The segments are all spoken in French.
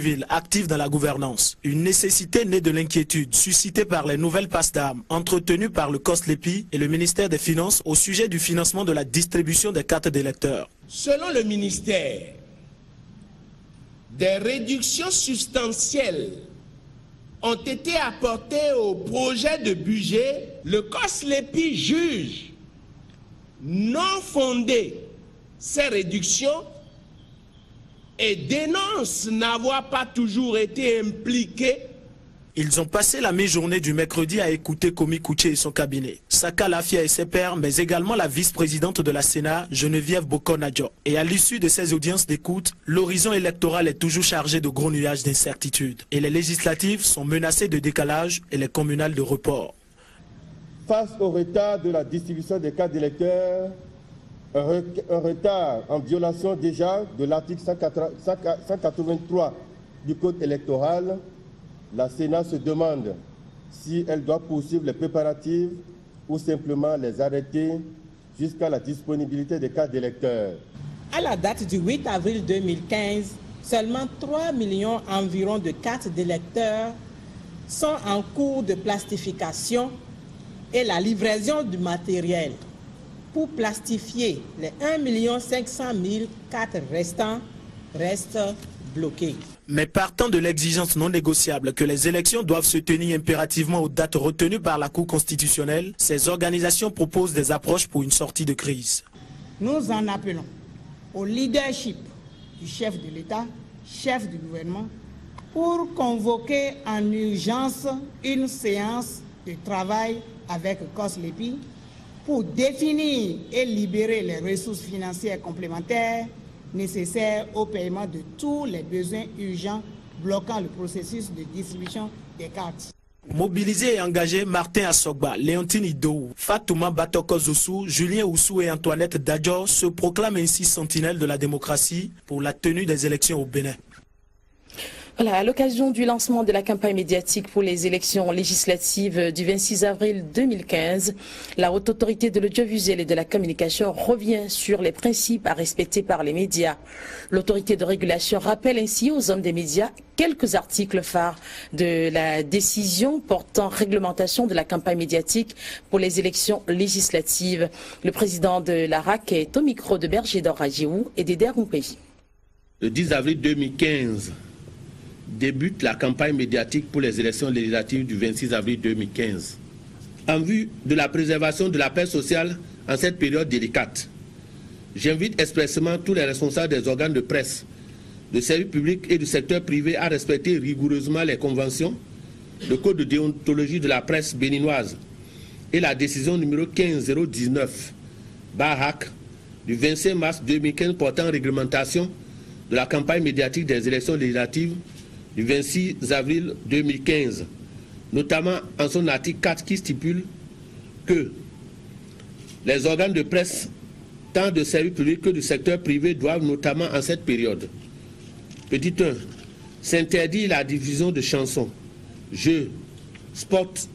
civile active dans la gouvernance. Une nécessité née de l'inquiétude suscitée par les nouvelles passes d'armes entretenues par le COSLEPI et le ministère des Finances au sujet du financement de la distribution des cartes d'électeurs. Selon le ministère, des réductions substantielles ont été apportées au projet de budget. Le COSLEPI juge non fondées ces réductions et dénonce n'avoir pas toujours été impliqué. Ils ont passé la mi-journée du mercredi à écouter Komi Kouché et son cabinet, Saka Lafia et ses pairs, mais également la vice-présidente de la Sénat, Geneviève Bokon-Adjo. Et à l'issue de ces audiences d'écoute, l'horizon électoral est toujours chargé de gros nuages d'incertitude. Et les législatives sont menacées de décalage et les communales de report. Face au retard de la distribution des cartes d'électeurs, un retard en violation déjà de l'article 183 du Code électoral, la Sénat se demande si elle doit poursuivre les préparatifs ou simplement les arrêter jusqu'à la disponibilité des cartes d'électeurs. À la date du 8 avril 2015, seulement 3 millions environ de cartes d'électeurs sont en cours de plastification et la livraison du matériel pour plastifier les 1 500 000 cartes restantes reste bloqué. Mais partant de l'exigence non négociable que les élections doivent se tenir impérativement aux dates retenues par la Cour constitutionnelle, ces organisations proposent des approches pour une sortie de crise. Nous en appelons au leadership du chef de l'État, chef du gouvernement, pour convoquer en urgence une séance de travail avec COSLEPI pour définir et libérer les ressources financières complémentaires nécessaires au paiement de tous les besoins urgents bloquant le processus de distribution des cartes. Mobilisés et engagés, Martin Assogba, Léontine Idou, Fatouma Batoko Zossou, Julien Oussou et Antoinette Dadjo se proclament ainsi sentinelles de la démocratie pour la tenue des élections au Bénin. Voilà, à l'occasion du lancement de la campagne médiatique pour les élections législatives du 26 avril 2015, la Haute Autorité de l'audiovisuel et de la communication revient sur les principes à respecter par les médias. L'autorité de régulation rappelle ainsi aux hommes des médias quelques articles phares de la décision portant réglementation de la campagne médiatique pour les élections législatives. Le président de l'ARAC est au micro de Berger Dorajiou et d'Eder Roumpéji. Le 10 avril 2015, débute la campagne médiatique pour les élections législatives du 26 avril 2015. En vue de la préservation de la paix sociale en cette période délicate, j'invite expressément tous les responsables des organes de presse, de services publics et du secteur privé à respecter rigoureusement les conventions, le code de déontologie de la presse béninoise et la décision numéro 15019/HAC du 25 mars 2015 portant réglementation de la campagne médiatique des élections législatives du 26 avril 2015, notamment en son article 4 qui stipule que les organes de presse, tant de services publics que du secteur privé, doivent notamment en cette période, petit 1, s'interdire la diffusion de chansons, jeux, spots,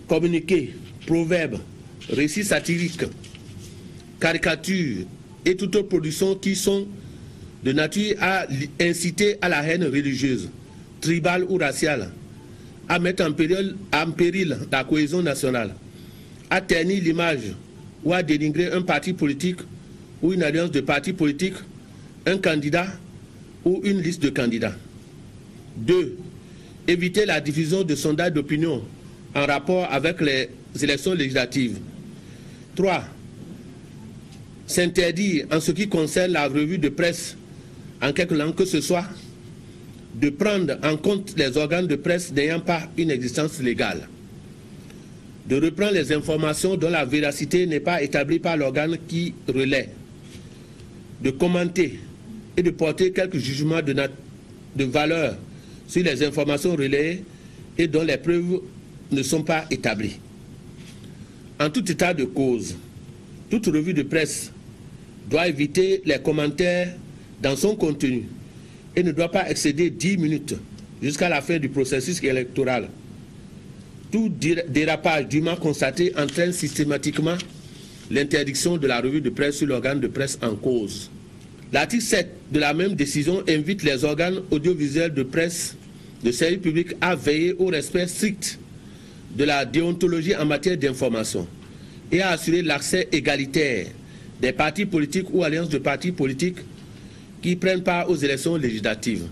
communiqués, proverbes, récits satiriques, caricatures et toute autre production qui sont de nature à inciter à la haine religieuse, tribale ou raciale, à mettre en péril la cohésion nationale, à ternir l'image ou à dénigrer un parti politique ou une alliance de partis politiques, un candidat ou une liste de candidats. 2. Éviter la diffusion de sondages d'opinion en rapport avec les élections législatives. 3. S'interdire, en ce qui concerne la revue de presse, en quelque langue que ce soit, de prendre en compte les organes de presse n'ayant pas une existence légale, de reprendre les informations dont la véracité n'est pas établie par l'organe qui relaie, de commenter et de porter quelques jugements de valeur sur les informations relayées et dont les preuves ne sont pas établies. En tout état de cause, toute revue de presse doit éviter les commentaires dans son contenu et ne doit pas excéder 10 minutes jusqu'à la fin du processus électoral. Tout dérapage dûment constaté entraîne systématiquement l'interdiction de la revue de presse sur l'organe de presse en cause. L'article 7 de la même décision invite les organes audiovisuels de presse de service public à veiller au respect strict de la déontologie en matière d'information et à assurer l'accès égalitaire des partis politiques ou alliances de partis politiques qui prennent part aux élections législatives.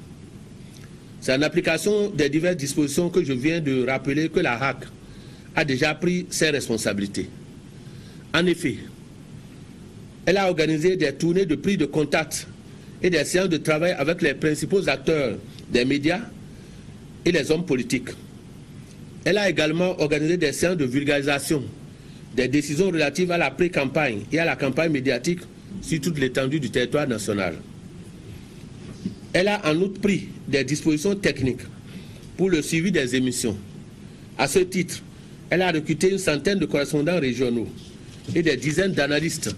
C'est en application des diverses dispositions que je viens de rappeler que la HAC a déjà pris ses responsabilités. En effet, elle a organisé des tournées de prise de contact et des séances de travail avec les principaux acteurs des médias et les hommes politiques. Elle a également organisé des séances de vulgarisation des décisions relatives à la pré-campagne et à la campagne médiatique sur toute l'étendue du territoire national. Elle a en outre pris des dispositions techniques pour le suivi des émissions. À ce titre, elle a recruté une centaine de correspondants régionaux et des dizaines d'analystes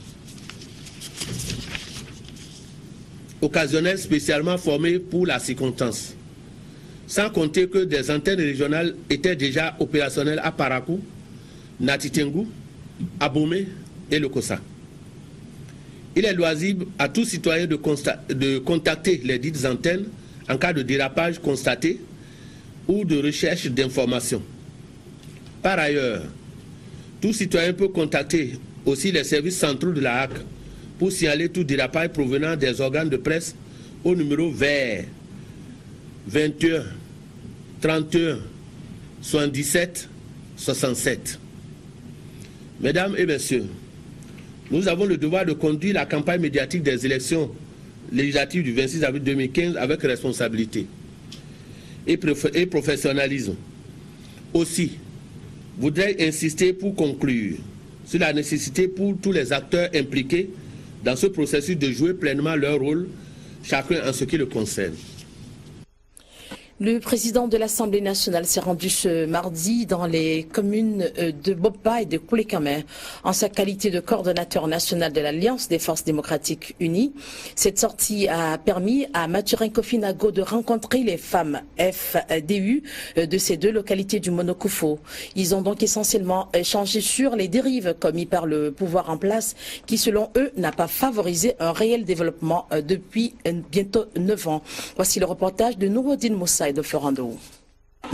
occasionnels spécialement formés pour la circonstance. Sans compter que des antennes régionales étaient déjà opérationnelles à Parakou, Natitengu, Abomey et Lokossa. Il est loisible à tout citoyen de contacter les dites antennes en cas de dérapage constaté ou de recherche d'informations. Par ailleurs, tout citoyen peut contacter aussi les services centraux de la HAC pour signaler tout dérapage provenant des organes de presse au numéro vert 21 31 77 67. Mesdames et messieurs, nous avons le devoir de conduire la campagne médiatique des élections législatives du 26 avril 2015 avec responsabilité et professionnalisme. Aussi, je voudrais insister pour conclure sur la nécessité pour tous les acteurs impliqués dans ce processus de jouer pleinement leur rôle, chacun en ce qui le concerne. Le président de l'Assemblée nationale s'est rendu ce mardi dans les communes de Bopa et de Koulekame en sa qualité de coordonnateur national de l'Alliance des forces démocratiques unies. Cette sortie a permis à Mathurin Kofinago de rencontrer les femmes FDU de ces deux localités du Monokufo. Ils ont donc essentiellement échangé sur les dérives commises par le pouvoir en place qui, selon eux, n'a pas favorisé un réel développement depuis bientôt 9 ans. Voici le reportage de Nouroudine Moussa de Florando.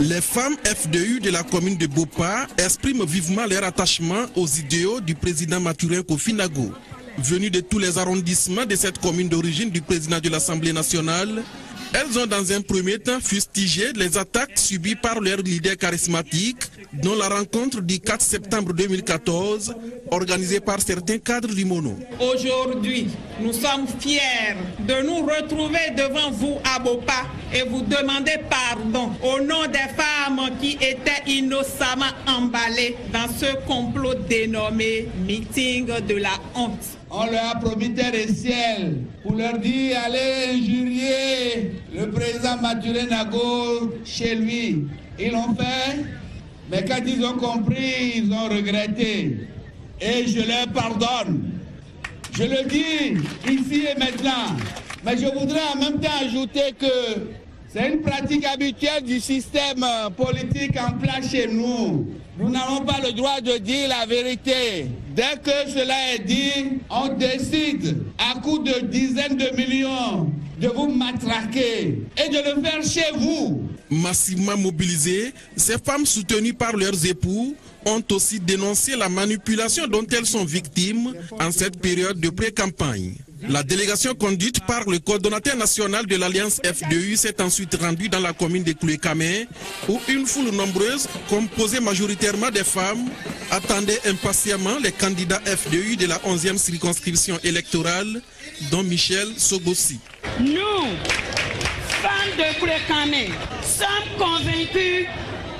Les femmes FDU de la commune de Bopa expriment vivement leur attachement aux idéaux du président Mathurin Kofinago. Venus de tous les arrondissements de cette commune d'origine du président de l'Assemblée nationale, elles ont dans un premier temps fustigé les attaques subies par leur leader charismatique, dont la rencontre du 4 septembre 2014, organisée par certains cadres du Mono. Aujourd'hui, nous sommes fiers de nous retrouver devant vous à Bopa et vous demander pardon au nom des femmes qui étaient innocemment emballées dans ce complot dénommé meeting de la honte. On leur a promis terre et ciel pour leur dire allez injurier le président Mathurin Nago chez lui. Ils l'ont fait, mais quand ils ont compris, ils ont regretté. Et je leur pardonne. Je le dis ici et maintenant. Mais je voudrais en même temps ajouter que c'est une pratique habituelle du système politique en place chez nous. Nous n'avons pas le droit de dire la vérité. Dès que cela est dit, on décide à coup de dizaines de millions de vous matraquer et de le faire chez vous. Massivement mobilisées, ces femmes soutenues par leurs époux ont aussi dénoncé la manipulation dont elles sont victimes en cette période de pré-campagne. La délégation conduite par le coordonnateur national de l'Alliance FDU s'est ensuite rendue dans la commune de Koulekame, où une foule nombreuse, composée majoritairement des femmes, attendait impatiemment les candidats FDU de la 11e circonscription électorale, dont Michel Sogossi. Nous, femmes de Koulekame, sommes convaincus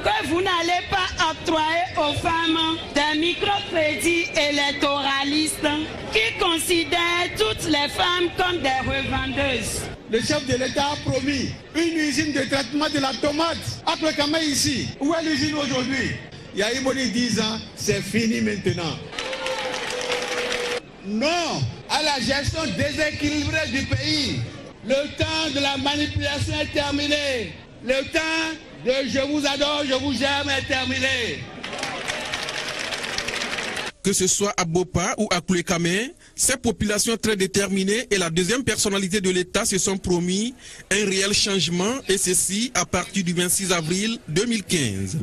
que vous n'allez pas octroyer aux femmes des microcrédits électoralistes qui considèrent toutes les femmes comme des revendeuses. Le chef de l'État a promis une usine de traitement de la tomate à Koulekame ici. Où est l'usine aujourd'hui? Il y a eu 10 ans, c'est fini maintenant. Non à la gestion déséquilibrée du pays. Le temps de la manipulation est terminé. Le temps de je vous adore, je vous aime est terminé. Que ce soit à Bopa ou à Koulekame, Ces populations très déterminées et la deuxième personnalité de l'État se sont promis un réel changement, et ceci à partir du 26 avril 2015.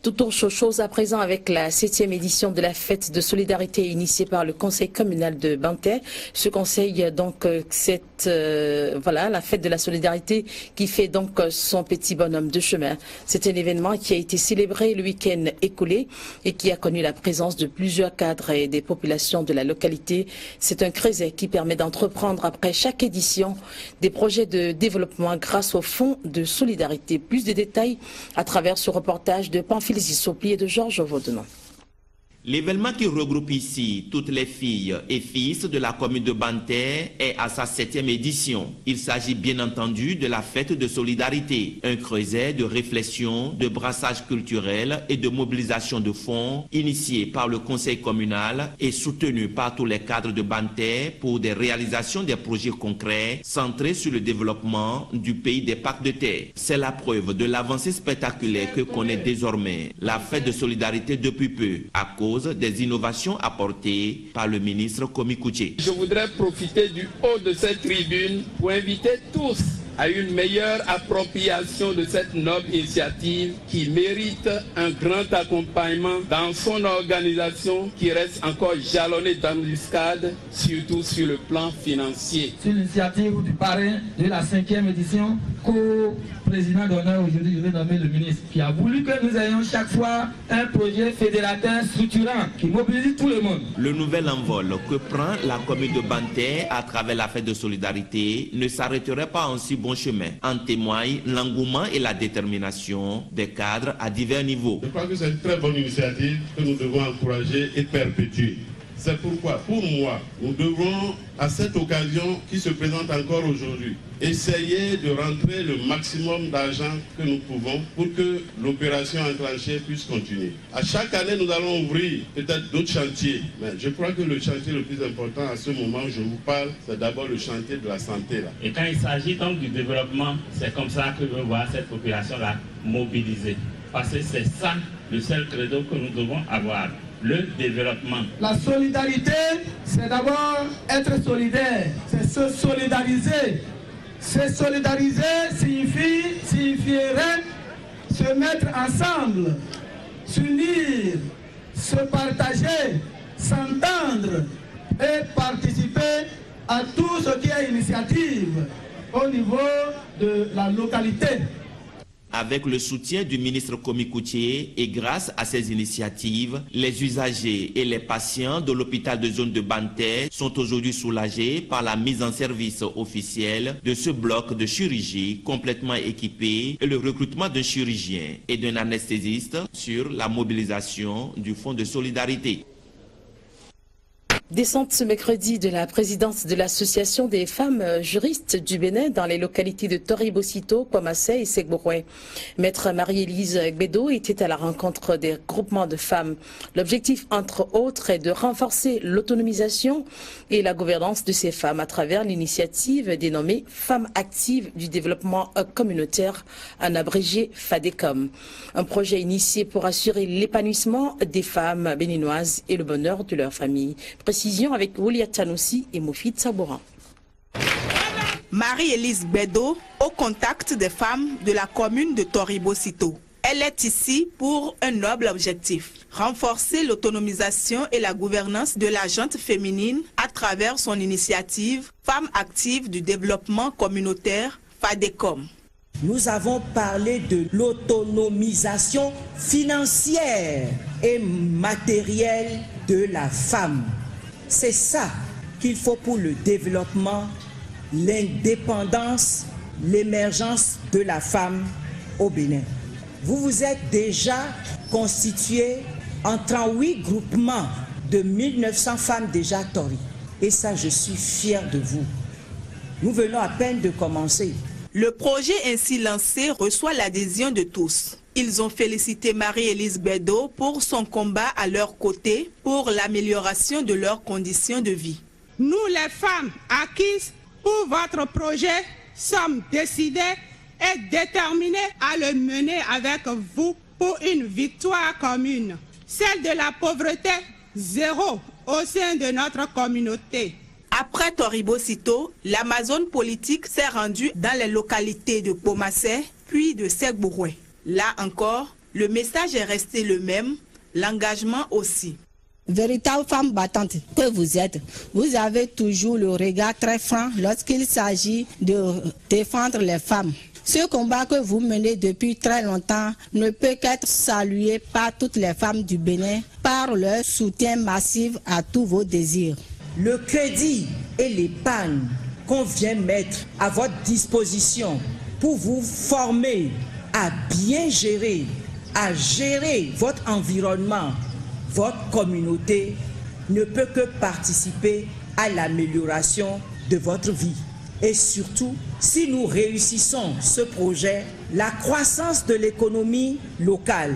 Tout autre chose à présent avec la 7e édition de la fête de solidarité initiée par le conseil communal de Bantais. Ce conseil, donc, la fête de la solidarité qui fait donc son petit bonhomme de chemin. C'est un événement qui a été célébré le week-end écoulé et qui a connu la présence de plusieurs cadres et des populations de la localité. C'est un creuset qui permet d'entreprendre après chaque édition des projets de développement grâce au fonds de solidarité. Plus de détails à travers ce reportage de Pamphile Zissopi et de Georges Vaudenon. L'événement qui regroupe ici toutes les filles et fils de la commune de Bantais est à sa 7e édition. Il s'agit bien entendu de la fête de solidarité, un creuset de réflexion, de brassage culturel et de mobilisation de fonds initié par le conseil communal et soutenu par tous les cadres de Bantais pour des réalisations des projets concrets centrés sur le développement du pays des parcs de terre. C'est la preuve de l'avancée spectaculaire que connaît désormais la fête de solidarité depuis peu, à cause des innovations apportées par le ministre Komi Kouché. Je voudrais profiter du haut de cette tribune pour inviter tous à une meilleure appropriation de cette noble initiative qui mérite un grand accompagnement dans son organisation qui reste encore jalonnée d'embuscades, surtout sur le plan financier. C'est l'initiative du parrain de la 5e édition, co-président d'honneur aujourd'hui, je vais nommer le ministre, qui a voulu que nous ayons chaque fois un projet fédérateur structurant qui mobilise tout le monde. Le nouvel envol que prend la commune de Bantais à travers la fête de solidarité ne s'arrêterait pas en si bon chemin. En témoigne l'engouement et la détermination des cadres à divers niveaux. Je crois que c'est une très bonne initiative que nous devons encourager et perpétuer. C'est pourquoi, pour moi, nous devons, à cette occasion qui se présente encore aujourd'hui, essayer de rentrer le maximum d'argent que nous pouvons pour que l'opération enclenchée puisse continuer. À chaque année, nous allons ouvrir peut-être d'autres chantiers, mais je crois que le chantier le plus important à ce moment où je vous parle, c'est d'abord le chantier de la santé. Là. Et quand il s'agit donc du développement, c'est comme ça que je veux voir cette population-là mobilisée. Parce que c'est ça le seul credo que nous devons avoir. Le développement. La solidarité, c'est d'abord être solidaire, c'est se solidariser. Se solidariser signifierait se mettre ensemble, s'unir, se partager, s'entendre et participer à tout ce qui est initiative au niveau de la localité. Avec le soutien du ministre Komi Kouché et grâce à ces initiatives, les usagers et les patients de l'hôpital de zone de Bantais sont aujourd'hui soulagés par la mise en service officielle de ce bloc de chirurgie complètement équipé et le recrutement d'un chirurgien et d'un anesthésiste sur la mobilisation du fonds de solidarité. Descente ce mercredi de la présidence de l'association des femmes juristes du Bénin dans les localités de Toribosito, Kwamassé et Segboroué. Maître Marie-Élise Gbedo était à la rencontre des groupements de femmes. L'objectif, entre autres, est de renforcer l'autonomisation et la gouvernance de ces femmes à travers l'initiative dénommée Femmes actives du développement communautaire, en abrégé FADECOM. Un projet initié pour assurer l'épanouissement des femmes béninoises et le bonheur de leur famille. Précision avec Oulia Tanoussi et Moufid Sabouran. Marie-Élise Gbedo, au contact des femmes de la commune de Toribosito. Elle est ici pour un noble objectif, renforcer l'autonomisation et la gouvernance de la gente féminine à travers son initiative Femmes actives du développement communautaire, FADECOM. Nous avons parlé de l'autonomisation financière et matérielle de la femme. C'est ça qu'il faut pour le développement, l'indépendance, l'émergence de la femme au Bénin. Vous vous êtes déjà constitué en 38 groupements de 1900 femmes déjà tori. Et ça, je suis fière de vous. Nous venons à peine de commencer. Le projet ainsi lancé reçoit l'adhésion de tous. Ils ont félicité Marie-Élise Gbedo pour son combat à leur côté pour l'amélioration de leurs conditions de vie. Nous, les femmes acquises pour votre projet, sommes décidées et déterminées à le mener avec vous pour une victoire commune. Celle de la pauvreté, zéro. au sein de notre communauté. Après Toribo-Sito, l'Amazone politique s'est rendue dans les localités de Pomassé, puis de Segbouroué. Là encore, le message est resté le même, l'engagement aussi. Véritable femme battante que vous êtes, vous avez toujours le regard très franc lorsqu'il s'agit de défendre les femmes. Ce combat que vous menez depuis très longtemps ne peut qu'être salué par toutes les femmes du Bénin par leur soutien massif à tous vos désirs. Le crédit et l'épargne qu'on vient mettre à votre disposition pour vous former à bien gérer, à gérer votre environnement, votre communauté, ne peut que participer à l'amélioration de votre vie. Et surtout, si nous réussissons ce projet, la croissance de l'économie locale,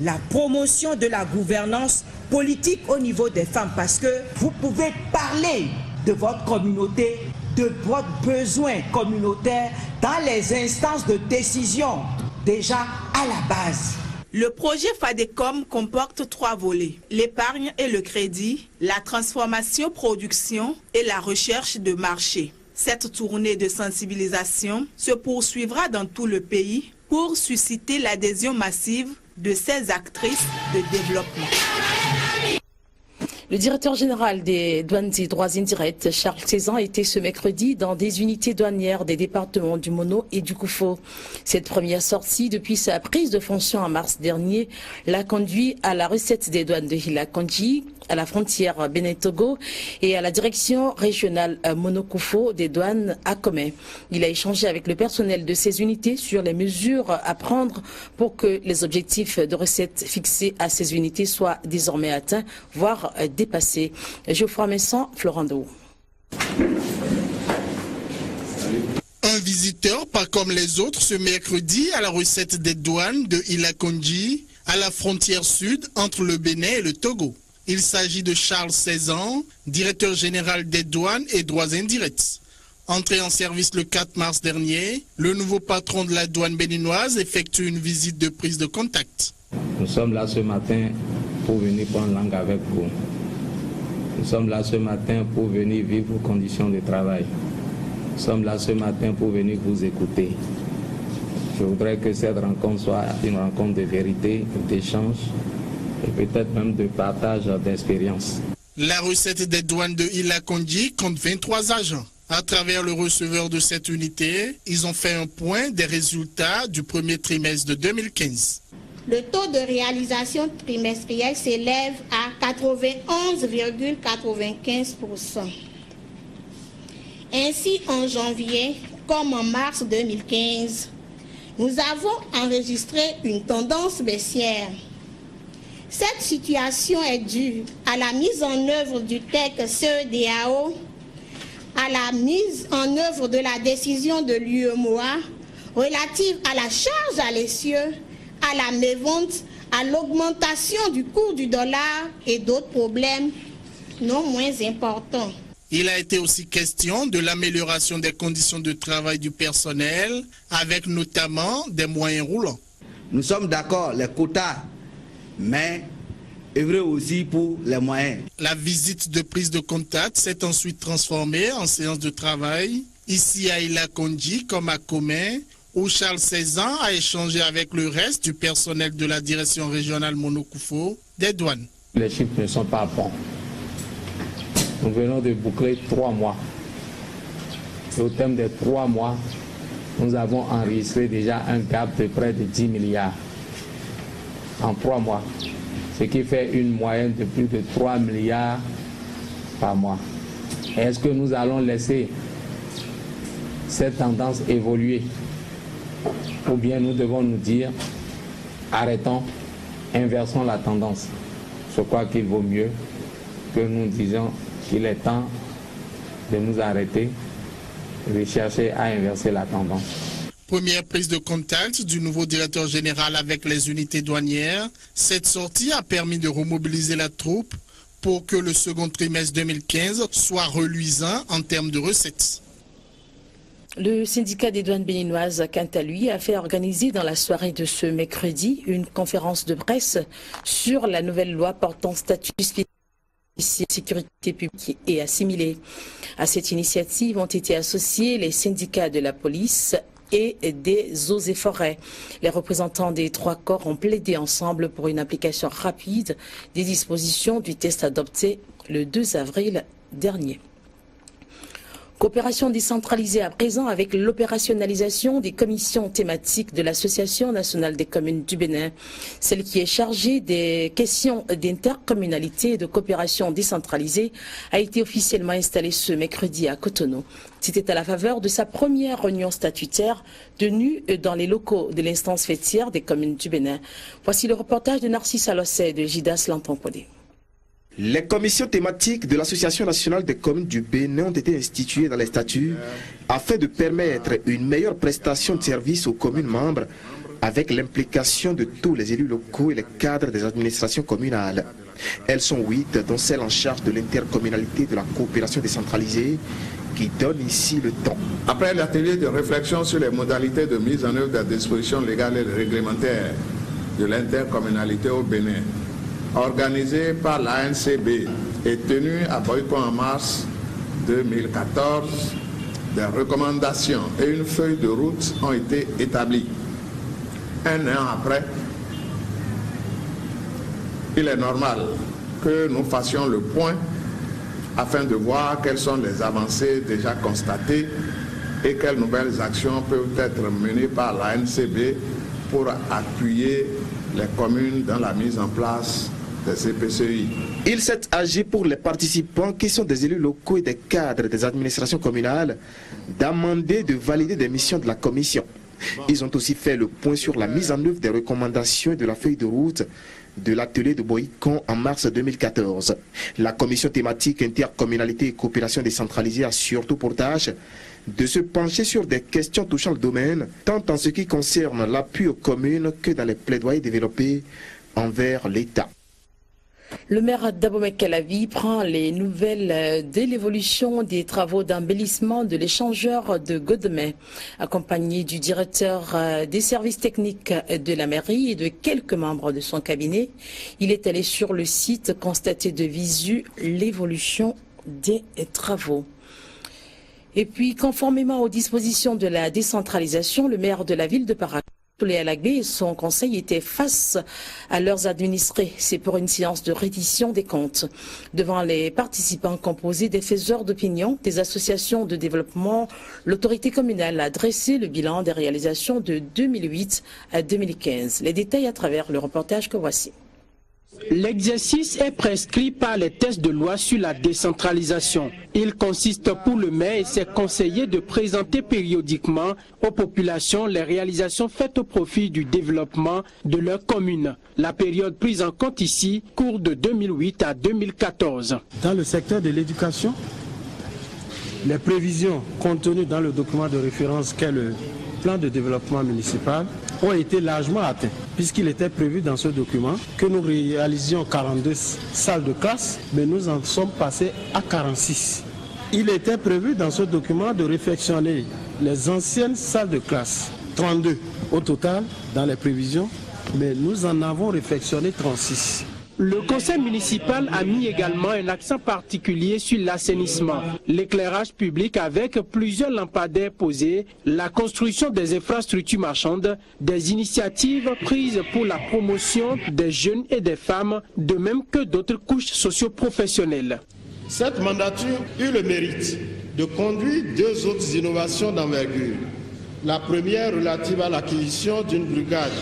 la promotion de la gouvernance politique au niveau des femmes, parce que vous pouvez parler de votre communauté, de votre besoin communautaire dans les instances de décision, déjà à la base. Le projet FADECOM comporte 3 volets, l'épargne et le crédit, la transformation-production et la recherche de marché. Cette tournée de sensibilisation se poursuivra dans tout le pays pour susciter l'adhésion massive de ces actrices de développement. Le directeur général des douanes et droits indirects, Charles Cézanne, était ce mercredi dans des unités douanières des départements du Mono et du Koufo. Cette première sortie depuis sa prise de fonction en mars dernier l'a conduit à la recette des douanes de Hila-Kondji, à la frontière Bénin-Togo et à la direction régionale Mono-Koufo des douanes à Comé. Il a échangé avec le personnel de ces unités sur les mesures à prendre pour que les objectifs de recettes fixés à ces unités soient désormais atteints, voire dépassé. Geoffroy Messon, Florent Dou. Un visiteur pas comme les autres ce mercredi à la recette des douanes de Hila-Kondji, à la frontière sud entre le Bénin et le Togo. Il s'agit de Charles Cézanne, directeur général des douanes et droits indirects. Entré en service le 4 mars dernier, le nouveau patron de la douane béninoise effectue une visite de prise de contact. Nous sommes là ce matin pour venir prendre langue avec vous. Nous sommes là ce matin pour venir vivre vos conditions de travail. Nous sommes là ce matin pour venir vous écouter. Je voudrais que cette rencontre soit une rencontre de vérité, d'échange et peut-être même de partage d'expérience. La recette des douanes de Hila-Kondji compte 23 agents. À travers le receveur de cette unité, ils ont fait un point des résultats du premier trimestre de 2015. Le taux de réalisation trimestrielle s'élève à 91,95%. Ainsi, en janvier, comme en mars 2015, nous avons enregistré une tendance baissière. Cette situation est due à la mise en œuvre du TEC CEDEAO, à la mise en œuvre de la décision de l'UEMOA relative à la charge à l'essieu, à la mévente, à l'augmentation du cours du dollar et d'autres problèmes non moins importants. Il a été aussi question de l'amélioration des conditions de travail du personnel, avec notamment des moyens roulants. Nous sommes d'accord, les quotas, mais œuvrer aussi pour les moyens. La visite de prise de contact s'est ensuite transformée en séance de travail, ici à Hila-Kondji comme à Comé, où Charles Cézanne a échangé avec le reste du personnel de la direction régionale Mono-Koufo des douanes. Les chiffres ne sont pas bons. Nous venons de boucler 3 mois. Et au terme des 3 mois, nous avons enregistré déjà un gap de près de 10 milliards en 3 mois. Ce qui fait une moyenne de plus de 3 milliards par mois. Est-ce que nous allons laisser cette tendance évoluer? Ou bien nous devons nous dire, arrêtons, inversons la tendance. Je crois qu'il vaut mieux que nous disions qu'il est temps de nous arrêter et de chercher à inverser la tendance. Première prise de contact du nouveau directeur général avec les unités douanières. Cette sortie a permis de remobiliser la troupe pour que le second trimestre 2015 soit reluisant en termes de recettes. Le syndicat des douanes béninoises, quant à lui, a fait organiser dans la soirée de ce mercredi une conférence de presse sur la nouvelle loi portant statut spécial sécurité publique et assimilée. À cette initiative ont été associés les syndicats de la police et des eaux et forêts. Les représentants des trois corps ont plaidé ensemble pour une application rapide des dispositions du test adopté le 2 avril dernier. Coopération décentralisée à présent avec l'opérationnalisation des commissions thématiques de l'Association nationale des communes du Bénin. Celle qui est chargée des questions d'intercommunalité et de coopération décentralisée a été officiellement installée ce mercredi à Cotonou. C'était à la faveur de sa première réunion statutaire tenue dans les locaux de l'instance fêtière des communes du Bénin. Voici le reportage de Narcisse Alossé et de Gidas Lantompodé. Les commissions thématiques de l'Association nationale des communes du Bénin ont été instituées dans les statuts afin de permettre une meilleure prestation de services aux communes membres avec l'implication de tous les élus locaux et les cadres des administrations communales. Elles sont 8, dont celle en charge de l'intercommunalité de la coopération décentralisée qui donne ici le temps. Après l'atelier de réflexion sur les modalités de mise en œuvre des dispositions légales et réglementaires de l'intercommunalité au Bénin, organisé par l'ANCB et tenu à Boyko en mars 2014, des recommandations et une feuille de route ont été établies. Un an après, il est normal que nous fassions le point afin de voir quelles sont les avancées déjà constatées et quelles nouvelles actions peuvent être menées par l'ANCB pour appuyer les communes dans la mise en place des CPCI. Il s'est agi pour les participants qui sont des élus locaux et des cadres des administrations communales d'amender, de valider des missions de la commission. Ils ont aussi fait le point sur la mise en œuvre des recommandations et de la feuille de route de l'atelier de Boycon en mars 2014. La commission thématique intercommunalité et coopération décentralisée a surtout pour tâche de se pencher sur des questions touchant le domaine, tant en ce qui concerne l'appui aux communes que dans les plaidoyers développés envers l'État. Le maire d'Abomey-Calavi prend les nouvelles de l'évolution des travaux d'embellissement de l'échangeur de Godemey. Accompagné du directeur des services techniques de la mairie et de quelques membres de son cabinet, il est allé sur le site constater de visu l'évolution des travaux. Et puis, conformément aux dispositions de la décentralisation, le maire de la ville de Parakou et son conseil étaient face à leurs administrés. C'est pour une séance de reddition des comptes. Devant les participants composés des faiseurs d'opinion, des associations de développement, l'autorité communale a dressé le bilan des réalisations de 2008 à 2015. Les détails à travers le reportage que voici. L'exercice est prescrit par les textes de loi sur la décentralisation. Il consiste pour le maire et ses conseillers de présenter périodiquement aux populations les réalisations faites au profit du développement de leur commune. La période prise en compte ici court de 2008 à 2014. Dans le secteur de l'éducation, les prévisions contenues dans le document de référence qu'est le plan de développement municipal ont été largement atteints, puisqu'il était prévu dans ce document que nous réalisions 42 salles de classe, mais nous en sommes passés à 46. Il était prévu dans ce document de réfectionner les anciennes salles de classe, 32 au total dans les prévisions, mais nous en avons réfectionné 36. Le conseil municipal a mis également un accent particulier sur l'assainissement, l'éclairage public avec plusieurs lampadaires posés, la construction des infrastructures marchandes, des initiatives prises pour la promotion des jeunes et des femmes, de même que d'autres couches socio-professionnelles. Cette mandature eut le mérite de conduire deux autres innovations d'envergure. La première relative à l'acquisition d'une brigade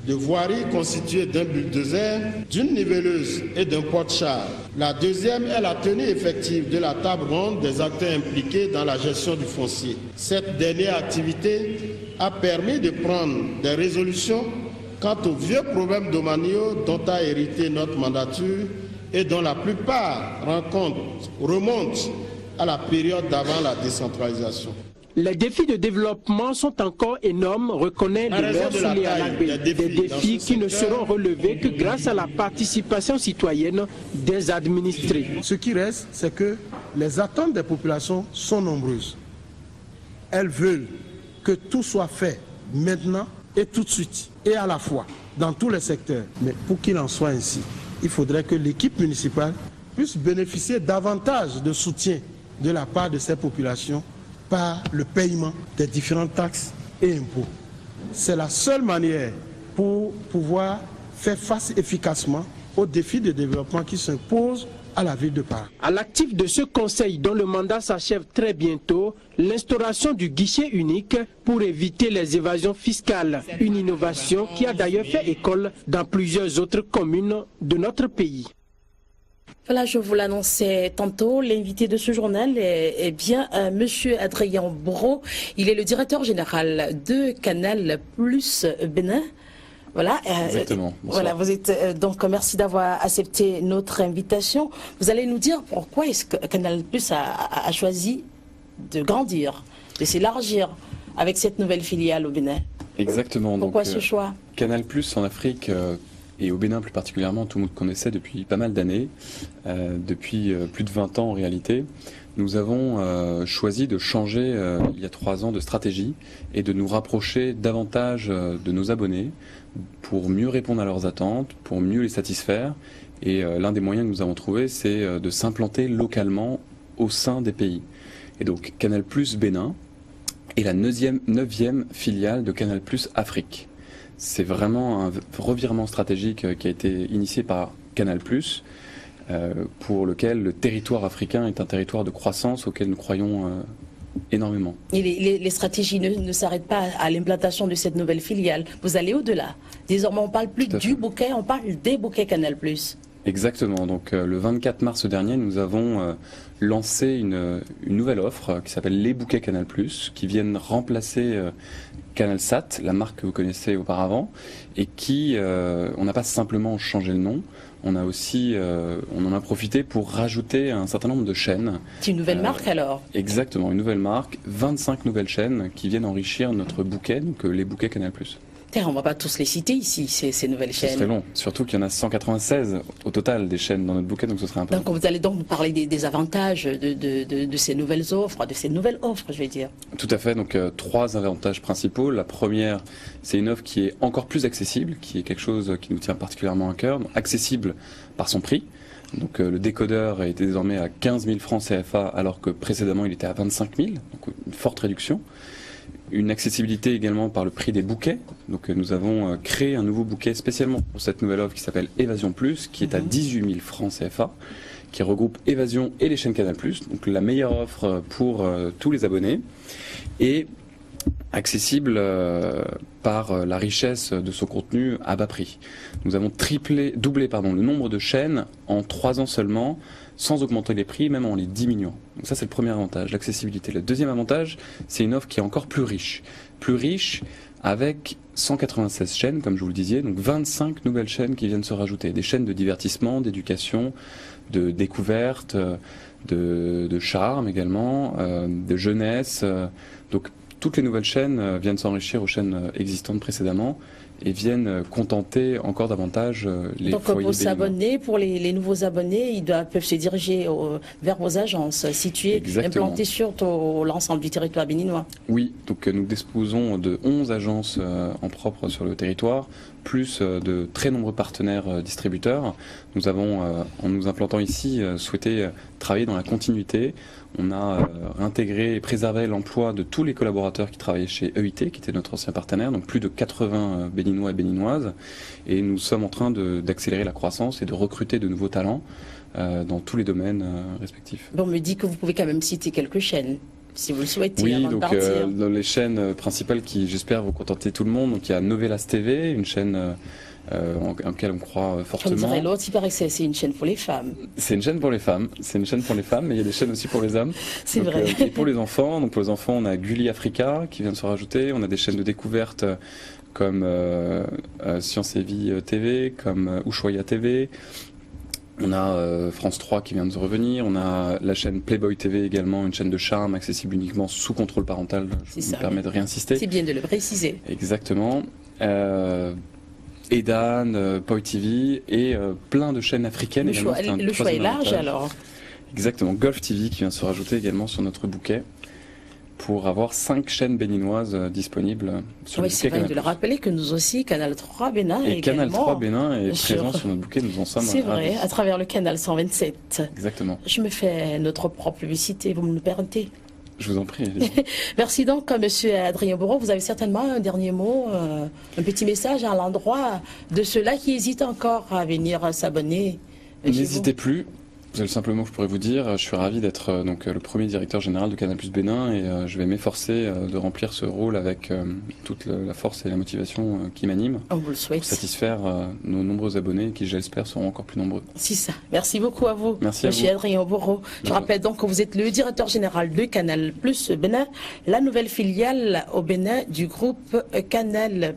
de voirie constituée d'un bulldozer, d'une niveleuse et d'un porte-char. La deuxième est la tenue effective de la table ronde des acteurs impliqués dans la gestion du foncier. Cette dernière activité a permis de prendre des résolutions quant aux vieux problèmes domaniaux dont a hérité notre mandature et dont la plupart remontent à la période d'avant la décentralisation. Les défis de développement sont encore énormes, reconnaît le maire Soulé Alagbe. Des défis qui ne seront relevés que grâce à la participation citoyenne des administrés. Ce qui reste, c'est que les attentes des populations sont nombreuses. Elles veulent que tout soit fait maintenant et tout de suite, et à la fois, dans tous les secteurs. Mais pour qu'il en soit ainsi, il faudrait que l'équipe municipale puissent bénéficier davantage de soutien de la part de ces populations par le paiement des différentes taxes et impôts. C'est la seule manière pour pouvoir faire face efficacement aux défis de développement qui s'imposent à la ville de Paris. À l'actif de ce conseil dont le mandat s'achève très bientôt, l'instauration du guichet unique pour éviter les évasions fiscales. Une innovation qui a d'ailleurs fait école dans plusieurs autres communes de notre pays. Voilà, je vous l'annonçais tantôt, l'invité de ce journal est bien Monsieur Adrien Brault. Il est le directeur général de Canal Plus Bénin. Voilà, exactement. Voilà, vous êtes donc merci d'avoir accepté notre invitation. Vous allez nous dire pourquoi est-ce que Canal Plus a choisi de grandir, de s'élargir avec cette nouvelle filiale au Bénin. Exactement. Pourquoi ce choix? Canal Plus en Afrique et au Bénin plus particulièrement, tout le monde connaissait depuis pas mal d'années, depuis plus de 20 ans en réalité. Nous avons choisi de changer il y a 3 ans de stratégie et de nous rapprocher davantage de nos abonnés pour mieux répondre à leurs attentes, pour mieux les satisfaire. Et l'un des moyens que nous avons trouvé, c'est de s'implanter localement au sein des pays. Et donc Canal Plus Bénin est la 9e filiale de Canal Plus Afrique. C'est vraiment un revirement stratégique qui a été initié par Canal Plus, pour lequel le territoire africain est un territoire de croissance auquel nous croyons énormément. Et les stratégies ne s'arrêtent pas à l'implantation de cette nouvelle filiale. Vous allez au-delà. Désormais, on ne parle plus du bouquet, on parle des bouquets Canal+. Exactement. Donc, le 24 mars dernier, nous avons lancé une nouvelle offre qui s'appelle les bouquets Canal+, qui viennent remplacer CanalSat, la marque que vous connaissez auparavant, et qui, on n'a pas simplement changé le nom, on a aussi, on en a profité pour rajouter un certain nombre de chaînes. C'est une nouvelle marque alors? Exactement, une nouvelle marque, 25 nouvelles chaînes qui viennent enrichir notre bouquet, donc les bouquets Canal+. On ne va pas tous les citer ici, ces nouvelles chaînes. C'est très long, surtout qu'il y en a 196 au total des chaînes dans notre bouquet, donc ce serait un peu... Donc vous allez donc nous parler des avantages de ces nouvelles offres, de ces nouvelles offres, je vais dire. Tout à fait, donc 3 avantages principaux. La première, c'est une offre qui est encore plus accessible, qui est quelque chose qui nous tient particulièrement à cœur, donc accessible par son prix. Donc le décodeur est désormais à 15 000 francs CFA, alors que précédemment il était à 25 000, donc une forte réduction. Une accessibilité également par le prix des bouquets. Donc nous avons créé un nouveau bouquet spécialement pour cette nouvelle offre qui s'appelle Évasion Plus, qui est à 18 000 francs CFA, qui regroupe Évasion et les chaînes Canal+, donc la meilleure offre pour tous les abonnés, et accessible par la richesse de son contenu à bas prix. Nous avons doublé le nombre de chaînes en 3 ans seulement, sans augmenter les prix, même en les diminuant. Donc ça, c'est le premier avantage, l'accessibilité. Le deuxième avantage, c'est une offre qui est encore plus riche. Plus riche avec 196 chaînes, comme je vous le disais, donc 25 nouvelles chaînes qui viennent se rajouter. Des chaînes de divertissement, d'éducation, de découverte, de charme également, de jeunesse. Donc toutes les nouvelles chaînes viennent s'enrichir aux chaînes existantes précédemment et viennent contenter encore davantage les donc, foyers béninois. Abonnés, pour les nouveaux abonnés, peuvent se diriger vers vos agences situées, implantées sur l'ensemble du territoire béninois. Oui, donc nous disposons de 11 agences en propre sur le territoire, plus de très nombreux partenaires distributeurs. Nous avons, en nous implantant ici, souhaité travailler dans la continuité. On a intégré et préservé l'emploi de tous les collaborateurs qui travaillaient chez EIT, qui était notre ancien partenaire, donc plus de 80 béninois et béninoises. Et nous sommes en train d'accélérer la croissance et de recruter de nouveaux talents dans tous les domaines respectifs. Bon, on me dit que vous pouvez quand même citer quelques chaînes, si vous le souhaitez. Oui, avant donc de partir. dans les chaînes principales qui, j'espère, vont contenter tout le monde. Donc il y a Novelas TV, une chaîne en laquelle on croit fortement. Comme dirait l'autre, il paraît que c'est une chaîne pour les femmes. C'est une chaîne pour les femmes. C'est une chaîne pour les femmes, mais il y a des chaînes aussi pour les hommes. C'est vrai. Et pour les enfants, donc pour les enfants, on a Gulli Africa qui vient de se rajouter. On a des chaînes de découverte comme Science et Vie TV, comme Ushuaïa TV. On a France 3 qui vient de revenir, on a la chaîne Playboy TV également, une chaîne de charme accessible uniquement sous contrôle parental, je me permets de réinsister. C'est bien de le préciser. Exactement. Edan, Poi TV et plein de chaînes africaines. Le choix est large alors. Exactement, Golf TV qui vient se rajouter également sur notre bouquet pour avoir 5 chaînes béninoises disponibles sur le bouquet c'est vrai Canal+. de le rappeler que nous aussi, Canal 3 Bénin Et Canal 3 Bénin est sur- présent sur notre bouquet, nous en sommes C'est ravis. vrai, à travers le canal 127. Exactement. Je me fais notre propre publicité, vous me le permettez. Je vous en prie. allez-y. Merci donc, Monsieur Adrien Bourreau. Vous avez certainement un dernier mot, un petit message à l'endroit de ceux-là qui hésitent encore à venir s'abonner. N'hésitez plus. Le simple mot que je pourrais vous dire, je suis ravi d'être donc le premier directeur général de Canal+ Bénin et je vais m'efforcer de remplir ce rôle avec toute la force et la motivation qui m'animent On vous le souhaite. pour satisfaire nos nombreux abonnés qui, j'espère, seront encore plus nombreux. C'est ça. Merci beaucoup à vous, Merci à Monsieur vous. Adrien Bourreau. Je rappelle donc que vous êtes le directeur général de Canal+ Bénin, la nouvelle filiale au Bénin du groupe Canal+.